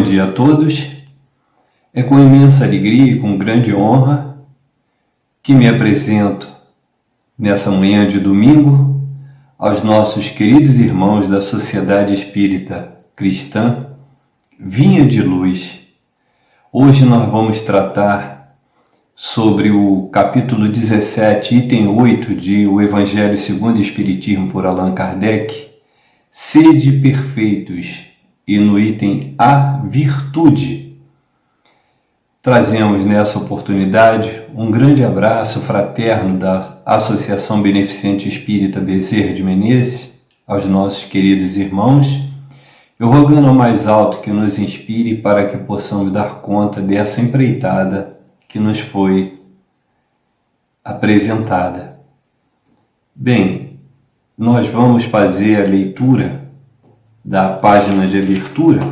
dia a todos. É com imensa alegria e com grande honra que me apresento nessa manhã de domingo aos nossos queridos irmãos da Sociedade Espírita Cristã Vinha de Luz. Hoje nós vamos tratar sobre o capítulo 17, item 8 de O Evangelho segundo o Espiritismo por Allan Kardec, Sede perfeitos, e no item A, virtude. Trazemos nessa oportunidade um grande abraço fraterno da Associação Beneficente Espírita Bezerra de Menezes aos nossos queridos irmãos, eu rogando ao mais alto que nos inspire para que possamos dar conta dessa empreitada que nos foi apresentada. Bem, nós vamos fazer a leitura da página de abertura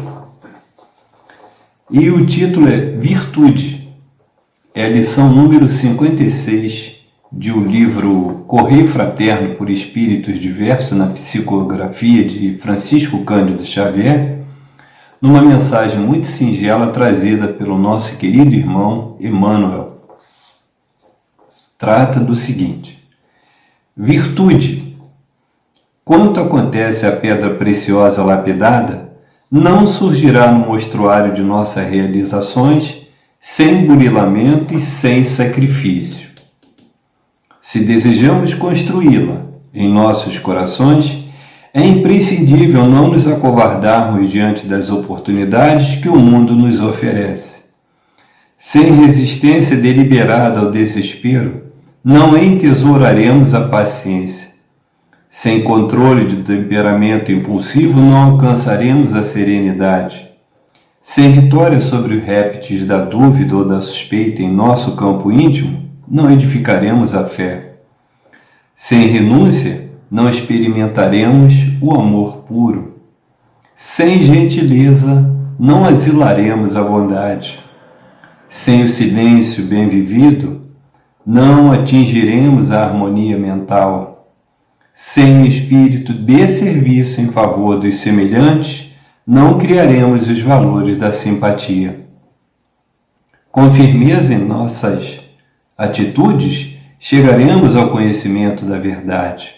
e o título é Virtude. É a lição número 56 de o livro Correio Fraterno por Espíritos Diversos na Psicografia de Francisco Cândido Xavier, numa mensagem muito singela trazida pelo nosso querido irmão Emmanuel. Trata do seguinte: virtude. Quanto acontece a pedra preciosa lapidada, não surgirá no mostruário de nossas realizações sem burilamento e sem sacrifício. Se desejamos construí-la em nossos corações, é imprescindível não nos acovardarmos diante das oportunidades que o mundo nos oferece. Sem resistência deliberada ao desespero, não entesouraremos a paciência. Sem controle de temperamento impulsivo, não alcançaremos a serenidade. Sem vitória sobre os répteis da dúvida ou da suspeita em nosso campo íntimo, não edificaremos a fé. Sem renúncia, não experimentaremos o amor puro. Sem gentileza, não asilaremos a bondade. Sem o silêncio bem vivido, não atingiremos a harmonia mental. Sem espírito de serviço em favor dos semelhantes, não criaremos os valores da simpatia. Com firmeza em nossas atitudes, chegaremos ao conhecimento da verdade.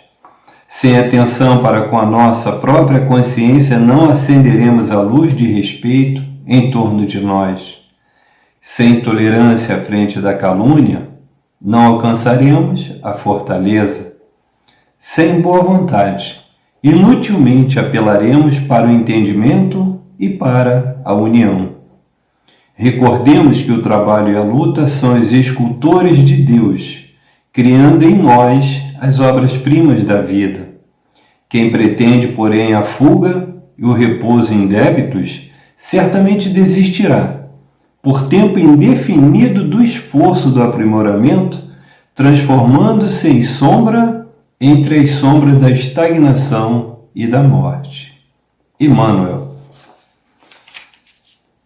Sem atenção para com a nossa própria consciência, não acenderemos a luz de respeito em torno de nós. Sem tolerância à frente da calúnia, não alcançaremos a fortaleza. Sem boa vontade, inutilmente apelaremos para o entendimento e para a união. Recordemos que o trabalho e a luta são os escultores de Deus, criando em nós as obras-primas da vida. Quem pretende, porém, a fuga e o repouso em débitos, certamente desistirá, por tempo indefinido do esforço do aprimoramento, transformando-se em sombra entre as sombras da estagnação e da morte. Emmanuel.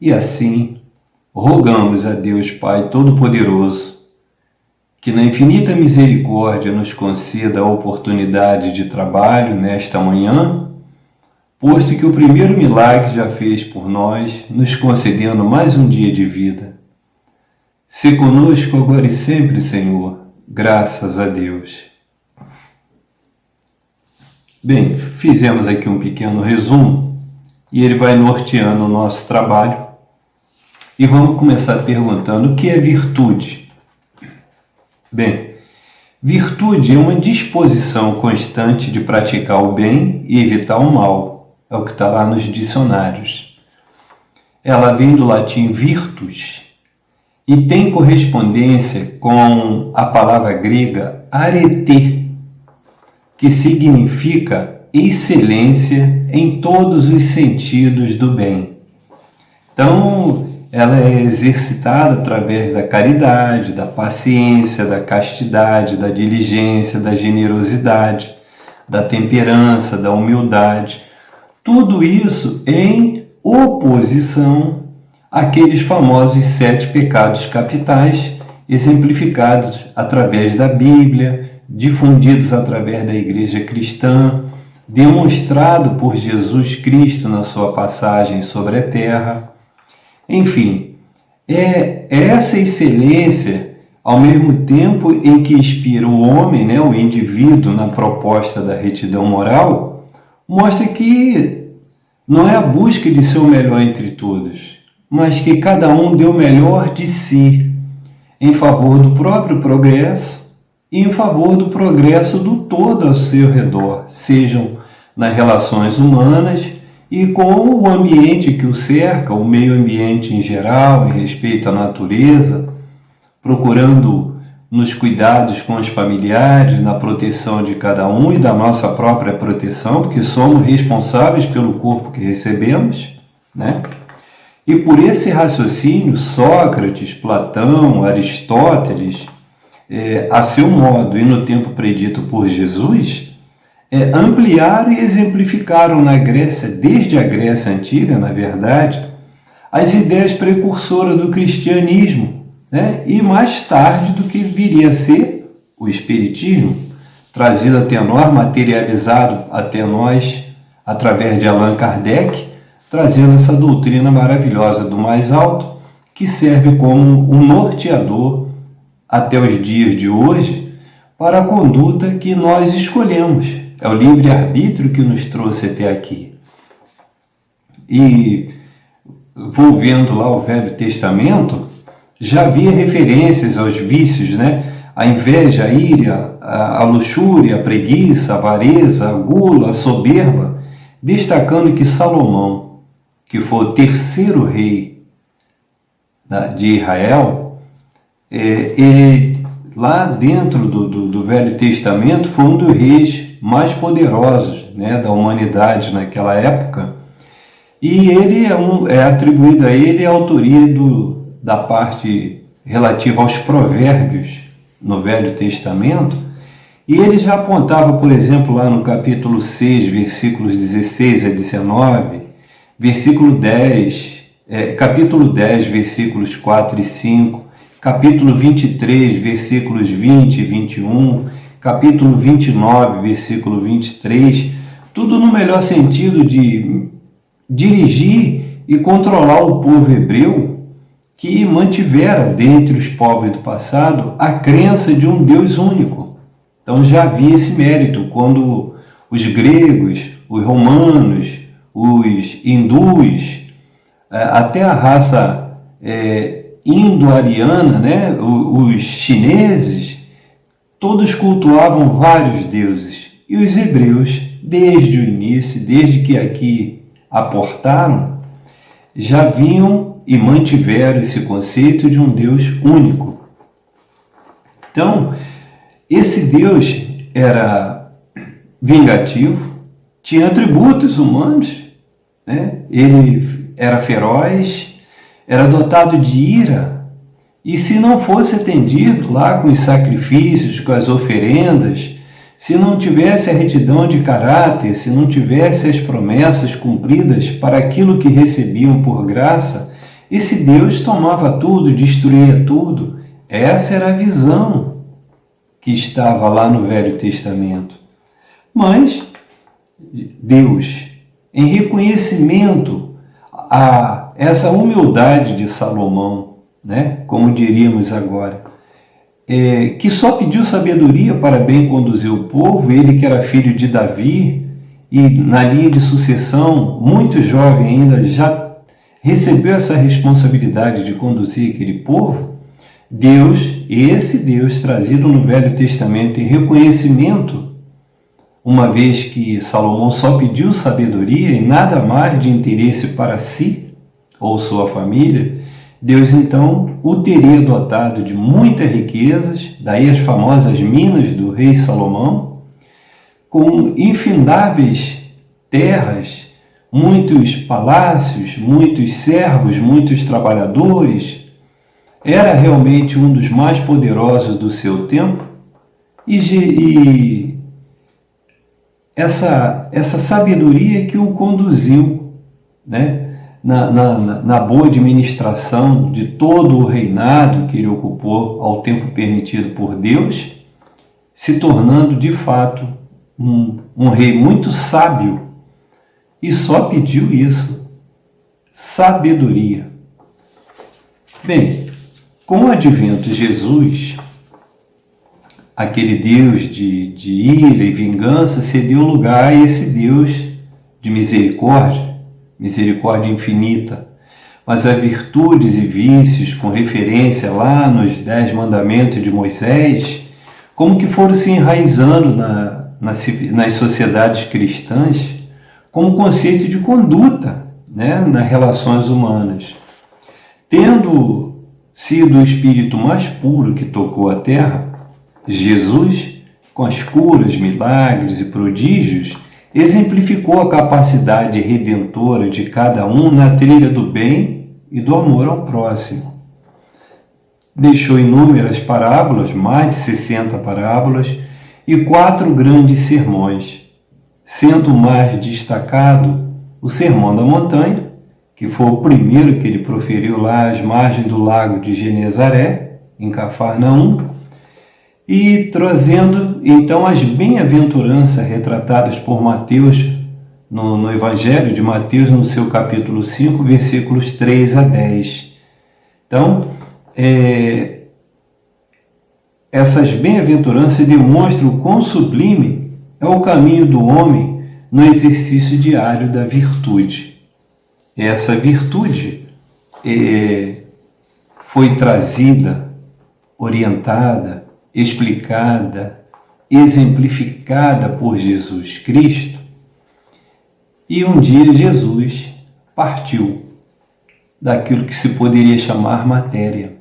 E assim, rogamos a Deus Pai Todo-Poderoso que na infinita misericórdia nos conceda a oportunidade de trabalho nesta manhã, posto que o primeiro milagre já fez por nós, nos concedendo mais um dia de vida. Se conosco agora e sempre, Senhor, graças a Deus. Bem, fizemos aqui um pequeno resumo e ele vai norteando o nosso trabalho e vamos começar perguntando o que é virtude. Bem, virtude é uma disposição constante de praticar o bem e evitar o mal, é o que está lá nos dicionários. Ela vem do latim virtus e tem correspondência com a palavra grega arete, que significa excelência em todos os sentidos do bem. Então, ela é exercitada através da caridade, da paciência, da castidade, da diligência, da generosidade, da temperança, da humildade. Tudo isso em oposição àqueles famosos 7 pecados capitais, exemplificados através da Bíblia, difundidos através da Igreja Cristã, demonstrado por Jesus Cristo na sua passagem sobre a terra, Enfim, é essa excelência, ao mesmo tempo em que inspira o homem, né, o indivíduo, na proposta da retidão moral, mostra que não é a busca de ser o melhor entre todos, mas que cada um dê o melhor de si, em favor do próprio progresso e em favor do progresso do todo ao seu redor, sejam nas relações humanas e com o ambiente que o cerca, o meio ambiente em geral, em respeito à natureza, procurando nos cuidados com os familiares, na proteção de cada um e da nossa própria proteção, porque somos responsáveis pelo corpo que recebemos, né? E por esse raciocínio, Sócrates, Platão, Aristóteles, a seu modo e no tempo predito por Jesus, ampliaram e exemplificaram na Grécia, desde a Grécia Antiga, na verdade, as ideias precursoras do cristianismo, né? E mais tarde do que viria a ser o Espiritismo, trazido até nós, materializado até nós, através de Allan Kardec, trazendo essa doutrina maravilhosa do mais alto, que serve como um norteador até os dias de hoje para a conduta que nós escolhemos. É o livre-arbítrio que nos trouxe até aqui. E, volvendo lá ao Velho Testamento, já havia referências aos vícios, né? A inveja, a ira, a luxúria, a preguiça, a avareza, a gula, a soberba, destacando que Salomão, que foi o terceiro rei de Israel, ele, lá dentro do Velho Testamento, foi um dos reis mais poderosos, né, da humanidade naquela época, e ele é atribuído a ele a autoria da parte relativa aos provérbios no Velho Testamento, e ele já apontava, por exemplo, lá no capítulo 6, versículos 16 a 19, versículo 10, capítulo 10, versículos 4 e 5, capítulo 23, versículos 20 e 21, capítulo 29, versículo 23, tudo no melhor sentido de dirigir e controlar o povo hebreu que mantivera dentre os povos do passado a crença de um Deus único. Então já havia esse mérito quando os gregos, os romanos, os hindus, até a raça indo-ariana, né, os chineses, todos cultuavam vários deuses. E os hebreus, desde o início, desde que aqui aportaram, já vinham e mantiveram esse conceito de um Deus único. Então, esse Deus era vingativo, tinha atributos humanos, né? Ele era feroz, era dotado de ira, e se não fosse atendido lá com os sacrifícios, com as oferendas, se não tivesse a retidão de caráter, se não tivesse as promessas cumpridas para aquilo que recebiam por graça, esse Deus tomava tudo, destruía tudo. Essa era a visão que estava lá no Velho Testamento. Mas Deus, em reconhecimento a essa humildade de Salomão, né, como diríamos agora, que só pediu sabedoria para bem conduzir o povo, ele que era filho de Davi, e na linha de sucessão, muito jovem ainda, já recebeu essa responsabilidade de conduzir aquele povo. Deus, esse Deus trazido no Velho Testamento em reconhecimento, uma vez que Salomão só pediu sabedoria e nada mais de interesse para si ou sua família, Deus então o teria dotado de muitas riquezas, daí as famosas minas do rei Salomão, com infindáveis terras, muitos palácios, muitos servos, muitos trabalhadores. Era realmente um dos mais poderosos do seu tempo, e essa sabedoria que o conduziu, né, na boa administração de todo o reinado que ele ocupou ao tempo permitido por Deus, se tornando de fato um rei muito sábio, e só pediu isso, sabedoria. Bem, com o advento de Jesus, aquele Deus de ira e vingança cedeu lugar a esse Deus de misericórdia, misericórdia infinita. Mas as virtudes e vícios, com referência lá nos 10 mandamentos de Moisés, como que foram se enraizando nas sociedades cristãs como conceito de conduta, né, nas relações humanas. Tendo sido o espírito mais puro que tocou a terra, Jesus, com as curas, milagres e prodígios, exemplificou a capacidade redentora de cada um na trilha do bem e do amor ao próximo. Deixou inúmeras parábolas, mais de 60 parábolas, e 4 grandes sermões, sendo o mais destacado o Sermão da Montanha, que foi o primeiro que ele proferiu lá às margens do lago de Genezaré, em Cafarnaum, e trazendo então as bem-aventuranças retratadas por Mateus no Evangelho de Mateus, no seu capítulo 5, versículos 3 a 10. Então, essas bem-aventuranças demonstram o quão sublime é o caminho do homem no exercício diário da virtude. Essa virtude foi trazida, orientada, explicada, exemplificada por Jesus Cristo, e um dia Jesus partiu daquilo que se poderia chamar matéria,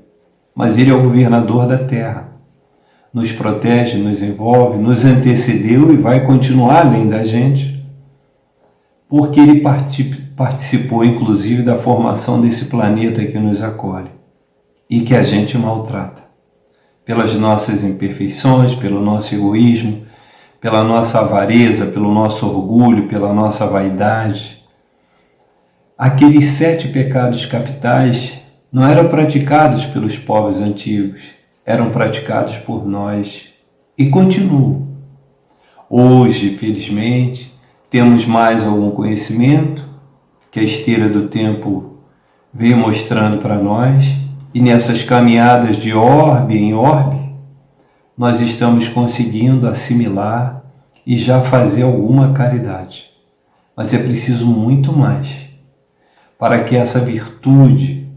mas ele é o governador da terra, nos protege, nos envolve, nos antecedeu e vai continuar além da gente, porque ele participou inclusive da formação desse planeta que nos acolhe e que a gente maltrata. Pelas nossas imperfeições, pelo nosso egoísmo, pela nossa avareza, pelo nosso orgulho, pela nossa vaidade. Aqueles 7 pecados capitais não eram praticados pelos povos antigos, eram praticados por nós e continuam. Hoje, felizmente, temos mais algum conhecimento que a esteira do tempo veio mostrando para nós, e nessas caminhadas de orbe em orbe, nós estamos conseguindo assimilar e já fazer alguma caridade. Mas é preciso muito mais para que essa virtude,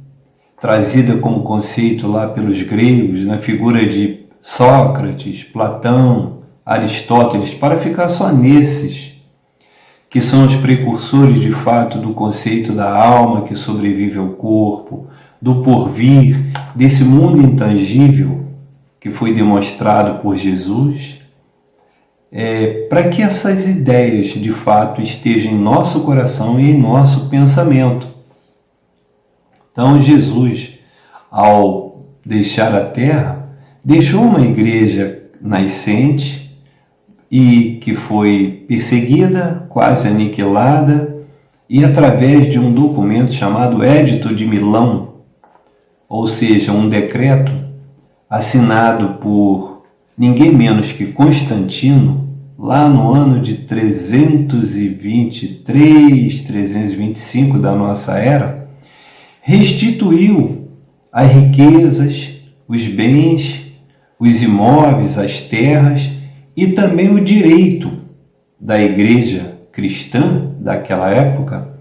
trazida como conceito lá pelos gregos, na figura de Sócrates, Platão, Aristóteles, para ficar só nesses, que são os precursores de fato do conceito da alma que sobrevive ao corpo, do porvir, desse mundo intangível que foi demonstrado por Jesus, para que essas ideias de fato estejam em nosso coração e em nosso pensamento. Então Jesus, ao deixar a terra, deixou uma igreja nascente e que foi perseguida, quase aniquilada, e através de um documento chamado Édito de Milão, ou seja, um decreto assinado por ninguém menos que Constantino, lá no ano de 323, 325 da nossa era, restituiu as riquezas, os bens, os imóveis, as terras e também o direito da igreja cristã daquela época,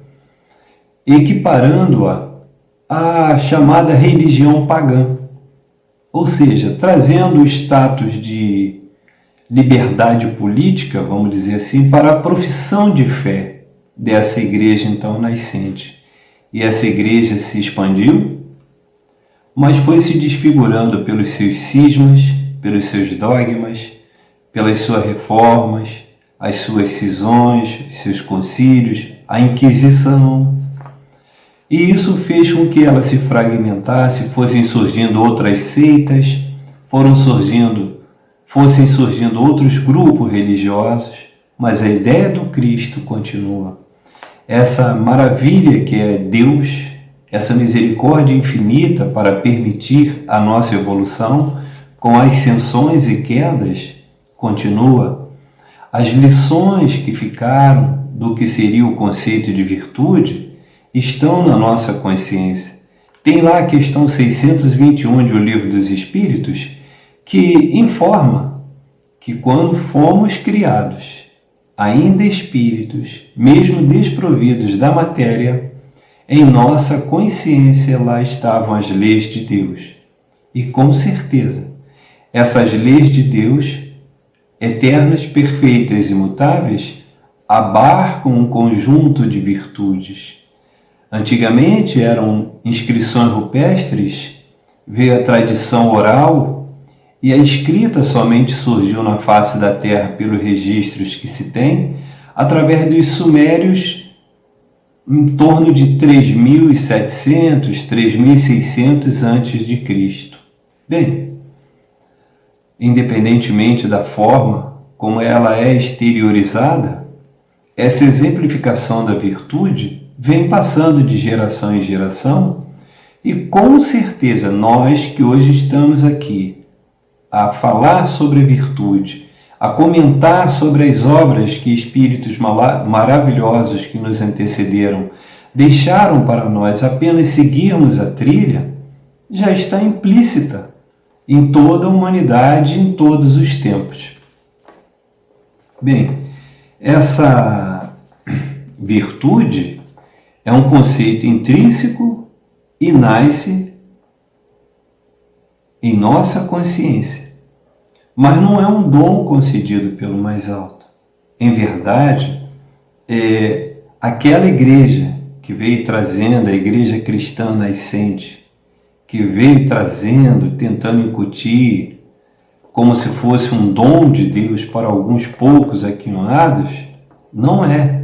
equiparando-a à chamada religião pagã, ou seja, trazendo o status de liberdade política, vamos dizer assim, para a profissão de fé dessa igreja então nascente. E essa igreja se expandiu, mas foi se desfigurando pelos seus cismas, pelos seus dogmas, pelas suas reformas, as suas cisões, os seus concílios, a Inquisição. E isso fez com que ela se fragmentasse, fossem surgindo outras seitas, fossem surgindo outros grupos religiosos, mas a ideia do Cristo continua. Essa maravilha que é Deus, essa misericórdia infinita para permitir a nossa evolução, com ascensões e quedas, continua. As lições que ficaram do que seria o conceito de virtude estão na nossa consciência. Tem lá a questão 621 de O Livro dos Espíritos, que informa que quando fomos criados, ainda espíritos, mesmo desprovidos da matéria, em nossa consciência lá estavam as leis de Deus. E com certeza, essas leis de Deus, eternas, perfeitas e imutáveis, abarcam um conjunto de virtudes. Antigamente eram inscrições rupestres, veio a tradição oral e a escrita somente surgiu na face da terra pelos registros que se tem, através dos sumérios, em torno de 3.700, 3.600 a.C. Bem, independentemente da forma como ela é exteriorizada, essa exemplificação da virtude vem passando de geração em geração e com certeza nós que hoje estamos aqui a falar sobre virtude, a comentar sobre as obras que espíritos maravilhosos que nos antecederam deixaram para nós apenas seguirmos a trilha, já está implícita em toda a humanidade, em todos os tempos. Bem, essa virtude é um conceito intrínseco e nasce em nossa consciência, mas não é um dom concedido pelo mais alto. Em verdade, é aquela igreja que veio trazendo, a igreja cristã nascente, que veio trazendo, tentando incutir, como se fosse um dom de Deus para alguns poucos aquinhoados, não é.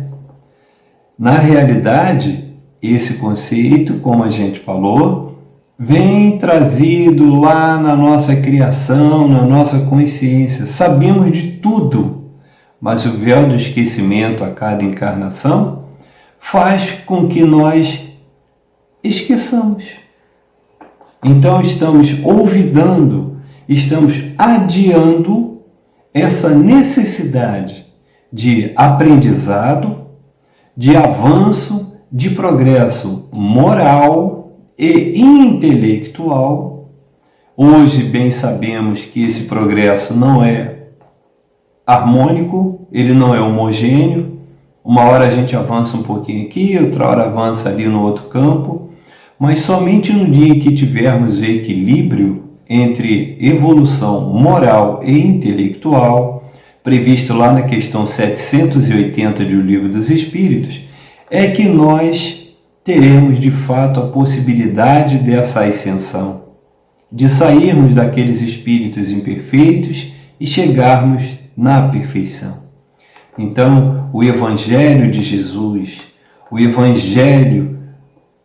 Na realidade, esse conceito, como a gente falou, vem trazido lá na nossa criação, na nossa consciência. Sabemos de tudo, mas o véu do esquecimento a cada encarnação faz com que nós esqueçamos. Então estamos olvidando, estamos adiando essa necessidade de aprendizado, de avanço, de progresso moral e intelectual. Hoje bem sabemos que esse progresso não é harmônico, ele não é homogêneo. Uma hora a gente avança um pouquinho aqui, outra hora avança ali no outro campo, mas somente no dia em que tivermos o equilíbrio entre evolução moral e intelectual, previsto lá na questão 780 de O Livro dos Espíritos, é que nós teremos de fato a possibilidade dessa ascensão, de sairmos daqueles espíritos imperfeitos e chegarmos na perfeição. Então, o Evangelho de Jesus, o Evangelho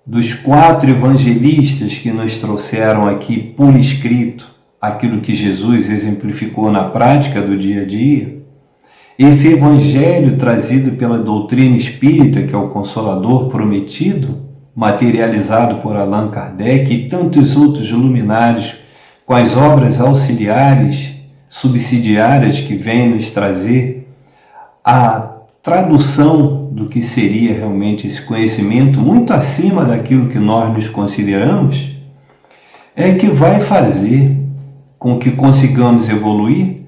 dos 4 evangelistas que nos trouxeram aqui por escrito aquilo que Jesus exemplificou na prática do dia a dia, esse Evangelho trazido pela doutrina espírita, que é o Consolador prometido, materializado por Allan Kardec e tantos outros luminares, com as obras auxiliares, subsidiárias que vêm nos trazer a tradução do que seria realmente esse conhecimento, muito acima daquilo que nós nos consideramos, é que vai fazer com que consigamos evoluir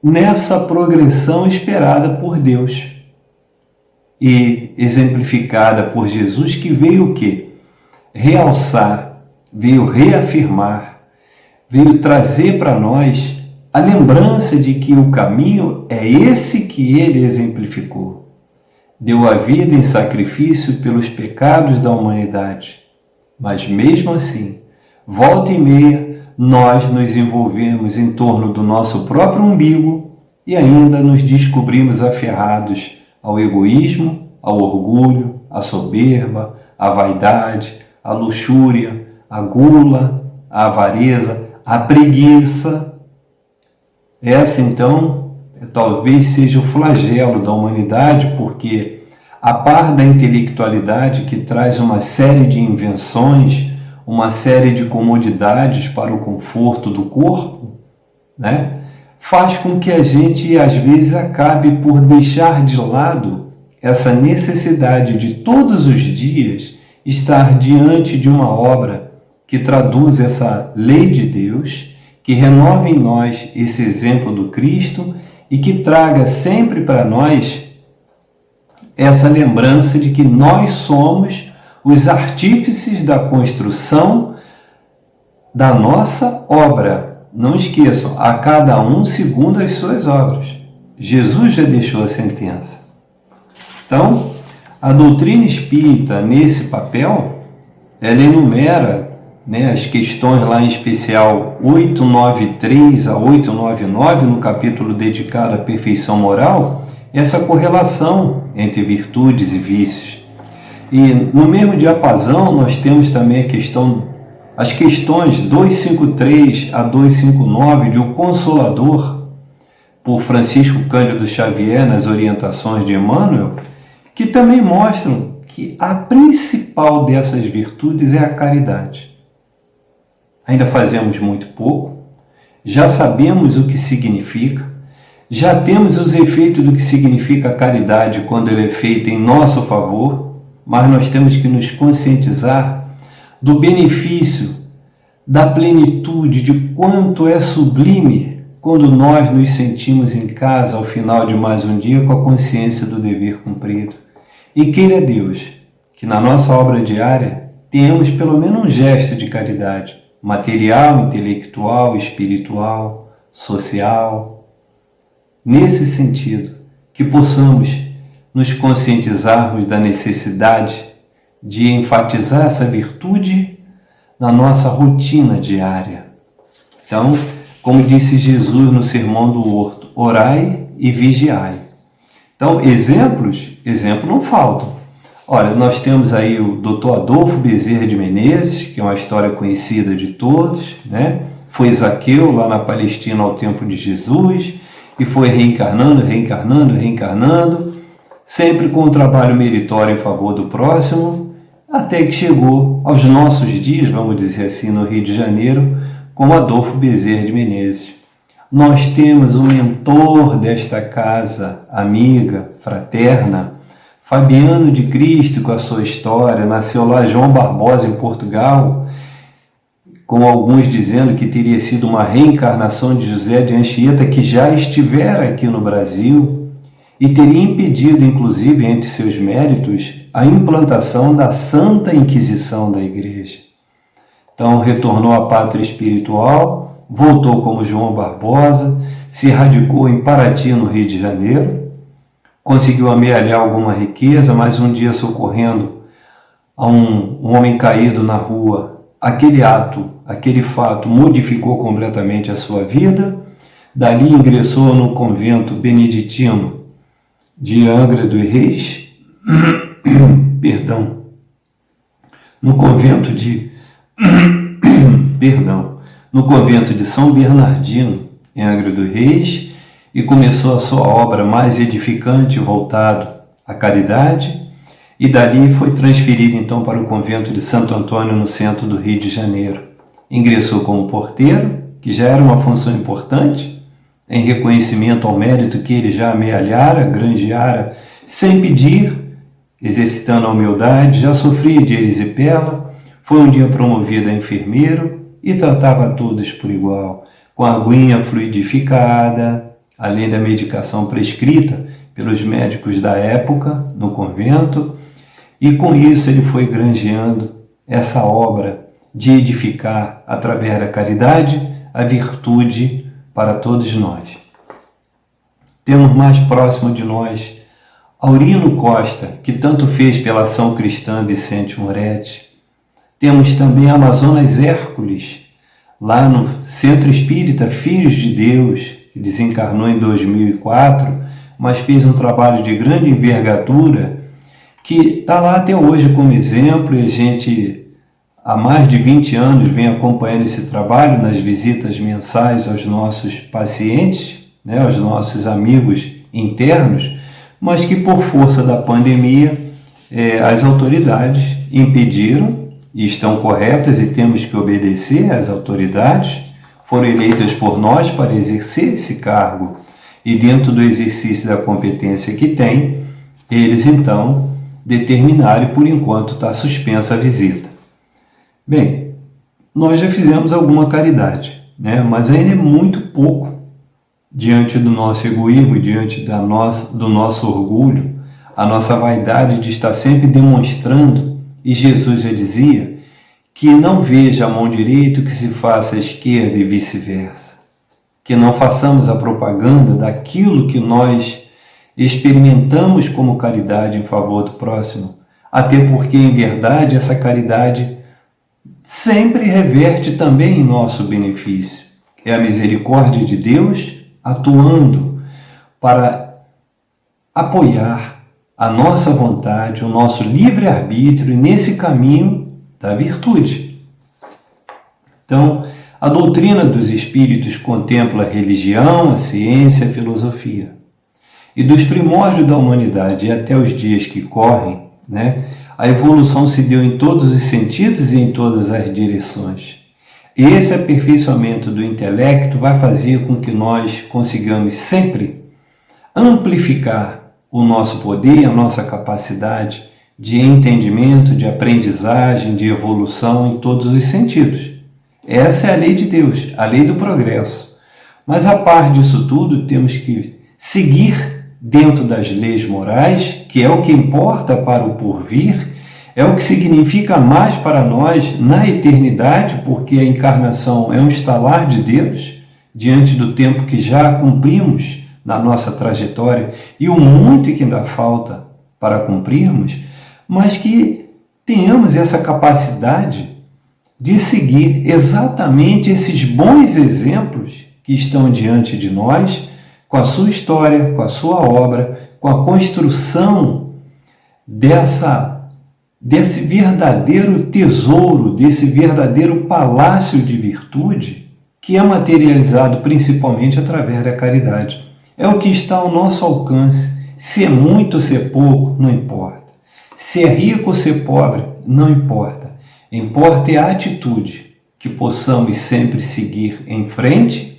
nessa progressão esperada por Deus e exemplificada por Jesus, que veio o quê? Realçar, veio reafirmar, veio trazer para nós a lembrança de que o caminho é esse que ele exemplificou. Deu a vida em sacrifício pelos pecados da humanidade, mas mesmo assim, volta e meia, nós nos envolvemos em torno do nosso próprio umbigo e ainda nos descobrimos aferrados ao egoísmo, ao orgulho, à soberba, à vaidade, à luxúria, à gula, à avareza, à preguiça. Essa, então, talvez seja o flagelo da humanidade, porque, a par da intelectualidade que traz uma série de invenções, uma série de comodidades para o conforto do corpo, né, faz com que a gente, às vezes, acabe por deixar de lado essa necessidade de todos os dias estar diante de uma obra que traduz essa lei de Deus, que renove em nós esse exemplo do Cristo e que traga sempre para nós essa lembrança de que nós somos os artífices da construção da nossa obra. Não esqueçam, a cada um segundo as suas obras. Jesus já deixou a sentença. Então, a doutrina espírita, nesse papel, ela enumera, as questões lá em especial 893 a 899, no capítulo dedicado à perfeição moral, essa correlação entre virtudes e vícios. E no mesmo diapasão nós temos também as questões 253 a 259 de O Consolador, por Francisco Cândido Xavier, nas orientações de Emmanuel, que também mostram que a principal dessas virtudes é a caridade. Ainda fazemos muito pouco, já sabemos o que significa, já temos os efeitos do que significa a caridade quando ela é feita em nosso favor, mas nós temos que nos conscientizar do benefício, da plenitude, de quanto é sublime quando nós nos sentimos em casa ao final de mais um dia com a consciência do dever cumprido. E queira Deus que na nossa obra diária tenhamos pelo menos um gesto de caridade, material, intelectual, espiritual, social. Nesse sentido, que possamos nos conscientizarmos da necessidade de enfatizar essa virtude na nossa rotina diária. Então, como disse Jesus no Sermão do Horto, orai e vigiai. Então, exemplos não faltam. Olha, nós temos aí o Dr. Adolfo Bezerra de Menezes, que é uma história conhecida de todos, Foi Zaqueu lá na Palestina ao tempo de Jesus e foi reencarnando, sempre com um trabalho meritório em favor do próximo, até que chegou aos nossos dias, vamos dizer assim, no Rio de Janeiro, como Adolfo Bezerra de Menezes. Nós temos um mentor desta casa, amiga, fraterna, Fabiano de Cristo, com a sua história. Nasceu lá João Barbosa, em Portugal, com alguns dizendo que teria sido uma reencarnação de José de Anchieta, que já estivera aqui no Brasil e teria impedido, inclusive, entre seus méritos, a implantação da Santa Inquisição da Igreja. Então, retornou à pátria espiritual, voltou como João Barbosa, se radicou em Paraty, no Rio de Janeiro, conseguiu amealhar alguma riqueza, mas um dia, socorrendo a um homem caído na rua, aquele fato modificou completamente a sua vida. Dali ingressou no convento beneditino de Angra dos Reis, no convento de São Bernardino, em Angra dos Reis, e começou a sua obra mais edificante, voltado à caridade, e dali foi transferido então para o convento de Santo Antônio, no centro do Rio de Janeiro. Ingressou como porteiro, que já era uma função importante, em reconhecimento ao mérito que ele já amealhara, granjeara, sem pedir, exercitando a humildade, já sofria de erisipela, foi um dia promovido a enfermeiro e tratava a todos por igual, com a aguinha fluidificada, além da medicação prescrita pelos médicos da época no convento, e com isso ele foi granjeando essa obra de edificar, através da caridade, a virtude para todos nós. Temos mais próximo de nós Aurino Costa, que tanto fez pela ação cristã Vicente Moretti. Temos também Amazonas Hércules, lá no Centro Espírita Filhos de Deus, que desencarnou em 2004, mas fez um trabalho de grande envergadura, que está lá até hoje como exemplo, e a gente há mais de 20 anos vem acompanhando esse trabalho nas visitas mensais aos nossos pacientes, aos nossos amigos internos, mas que por força da pandemia as autoridades impediram, e estão corretas e temos que obedecer às autoridades, foram eleitas por nós para exercer esse cargo, e dentro do exercício da competência que tem, eles então determinaram, e por enquanto está suspensa a visita. Bem, nós já fizemos alguma caridade, né? Mas ainda é muito pouco diante do nosso egoísmo, diante do nosso orgulho, a nossa vaidade de estar sempre demonstrando. E Jesus já dizia que não veja a mão direita o que se faça à esquerda e vice-versa. Que não façamos a propaganda daquilo que nós experimentamos como caridade em favor do próximo. Até porque, em verdade, essa caridade sempre reverte também em nosso benefício. É a misericórdia de Deus atuando para apoiar a nossa vontade, o nosso livre-arbítrio nesse caminho da virtude. Então, a doutrina dos espíritos contempla a religião, a ciência, a filosofia. E dos primórdios da humanidade e até os dias que correm, né, a evolução se deu em todos os sentidos e em todas as direções. Esse aperfeiçoamento do intelecto vai fazer com que nós consigamos sempre amplificar o nosso poder, a nossa capacidade de entendimento, de aprendizagem, de evolução em todos os sentidos. Essa é a lei de Deus, a lei do progresso. Mas a par disso tudo, temos que seguir dentro das leis morais, que é o que importa para o porvir, é o que significa mais para nós na eternidade, porque a encarnação é um estalar de Deus diante do tempo que já cumprimos na nossa trajetória e o muito que ainda falta para cumprirmos, mas que tenhamos essa capacidade de seguir exatamente esses bons exemplos que estão diante de nós, com a sua história, com a sua obra, com a construção desse verdadeiro tesouro, desse verdadeiro palácio de virtude, que é materializado principalmente através da caridade. É o que está ao nosso alcance. Se é muito ou se é pouco, não importa. Se é rico ou se é pobre, não importa. Importa é a atitude, que possamos sempre seguir em frente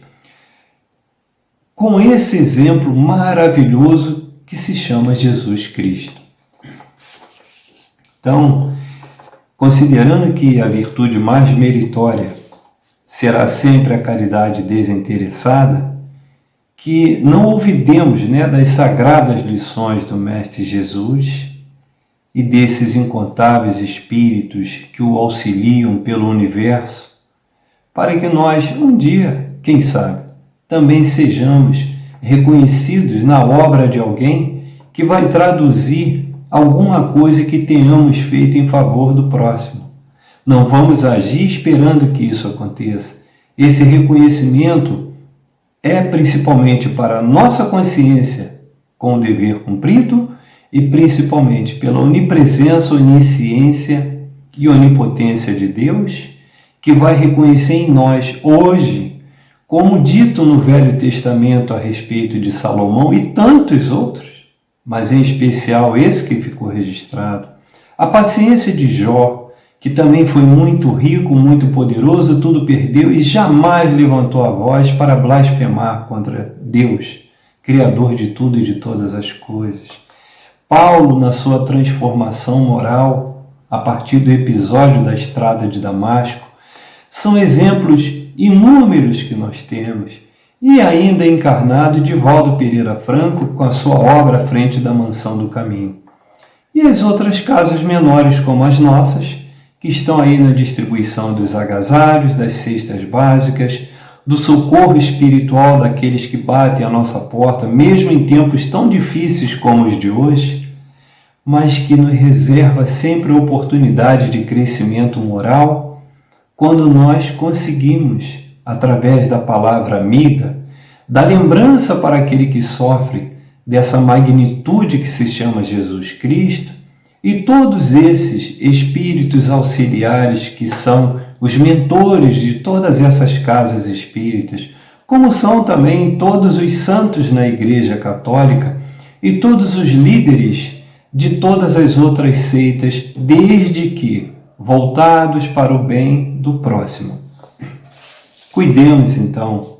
com esse exemplo maravilhoso que se chama Jesus Cristo. Então, considerando que a virtude mais meritória será sempre a caridade desinteressada, que não olvidemos, das sagradas lições do Mestre Jesus e desses incontáveis espíritos que o auxiliam pelo universo, para que nós, um dia, quem sabe, também sejamos reconhecidos na obra de alguém que vai traduzir alguma coisa que tenhamos feito em favor do próximo. Não vamos agir esperando que isso aconteça. Esse reconhecimento é principalmente para a nossa consciência com o dever cumprido e principalmente pela onipresença, onisciência e onipotência de Deus, que vai reconhecer em nós hoje, como dito no Velho Testamento a respeito de Salomão e tantos outros, mas em especial esse que ficou registrado, a paciência de Jó, que também foi muito rico, muito poderoso, tudo perdeu e jamais levantou a voz para blasfemar contra Deus, Criador de tudo e de todas as coisas. Paulo, na sua transformação moral, a partir do episódio da estrada de Damasco, são exemplos inúmeros que nós temos. E ainda encarnado Divaldo Pereira Franco com a sua obra à frente da Mansão do Caminho. E as outras casas menores como as nossas, que estão aí na distribuição dos agasalhos, das cestas básicas, do socorro espiritual daqueles que batem à nossa porta, mesmo em tempos tão difíceis como os de hoje, mas que nos reserva sempre a oportunidade de crescimento moral quando nós conseguimos, através da palavra amiga, da lembrança para aquele que sofre dessa magnitude que se chama Jesus Cristo, e todos esses espíritos auxiliares que são os mentores de todas essas casas espíritas, como são também todos os santos na Igreja Católica e todos os líderes de todas as outras seitas, desde que voltados para o bem do próximo. Cuidemos, então,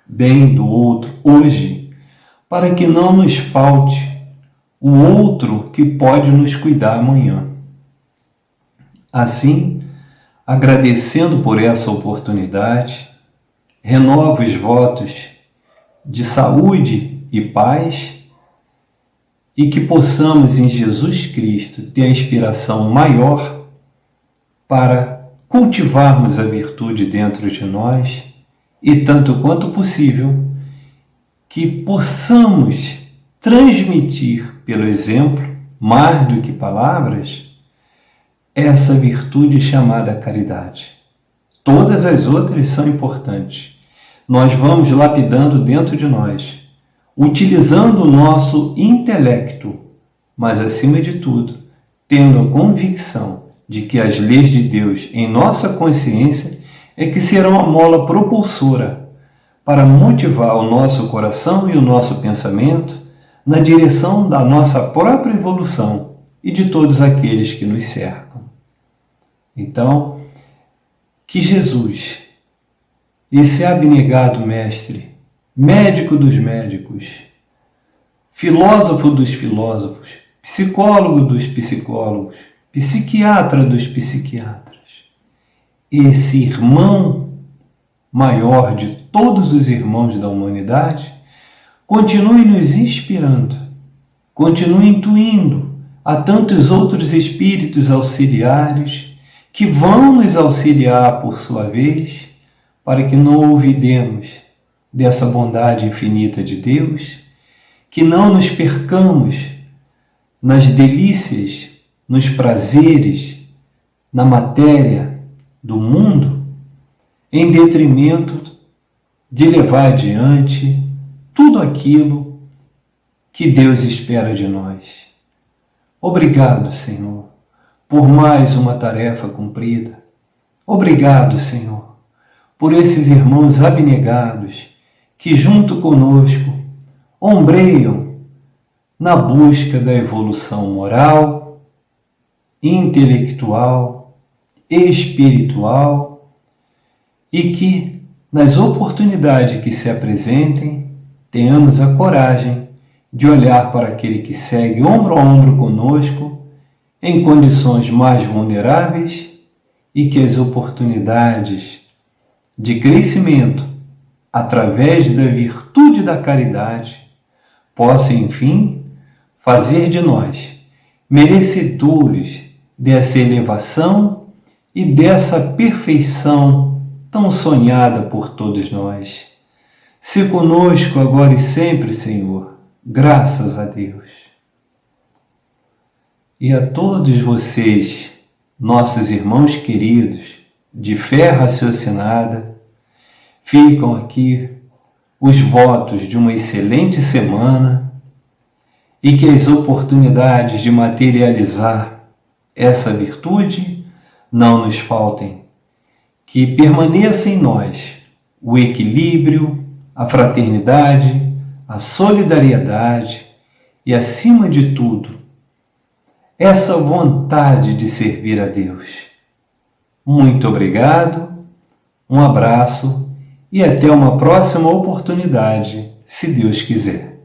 bem do outro hoje, para que não nos falte o outro que pode nos cuidar amanhã. Assim, agradecendo por essa oportunidade, renovo os votos de saúde e paz e que possamos em Jesus Cristo ter a inspiração maior para cultivarmos a virtude dentro de nós e, tanto quanto possível, que possamos transmitir pelo exemplo, mais do que palavras, essa virtude chamada caridade. Todas as outras são importantes. Nós vamos lapidando dentro de nós, utilizando o nosso intelecto, mas, acima de tudo, tendo a convicção de que as leis de Deus em nossa consciência é que serão a mola propulsora para motivar o nosso coração e o nosso pensamento na direção da nossa própria evolução e de todos aqueles que nos cercam. Então, que Jesus, esse abnegado mestre, médico dos médicos, filósofo dos filósofos, psicólogo dos psicólogos, psiquiatra dos psiquiatras, esse irmão maior de todos os irmãos da humanidade, continue nos inspirando, continue intuindo a tantos outros espíritos auxiliares que vão nos auxiliar por sua vez, para que não olvidemos dessa bondade infinita de Deus, que não nos percamos nas delícias, nos prazeres, na matéria do mundo, em detrimento de levar adiante tudo aquilo que Deus espera de nós. Obrigado, Senhor, por mais uma tarefa cumprida. Obrigado, Senhor, por esses irmãos abnegados que, junto conosco, ombreiam na busca da evolução moral, intelectual, espiritual e que, nas oportunidades que se apresentem, tenhamos a coragem de olhar para aquele que segue ombro a ombro conosco em condições mais vulneráveis e que as oportunidades de crescimento através da virtude da caridade possam, enfim, fazer de nós merecedores dessa elevação e dessa perfeição tão sonhada por todos nós. Se conosco agora e sempre, Senhor, graças a Deus. E a todos vocês, nossos irmãos queridos, de fé raciocinada, ficam aqui os votos de uma excelente semana e que as oportunidades de materializar essa virtude não nos faltem, que permaneça em nós o equilíbrio, a fraternidade, a solidariedade e, acima de tudo, essa vontade de servir a Deus. Muito obrigado, um abraço e até uma próxima oportunidade, se Deus quiser.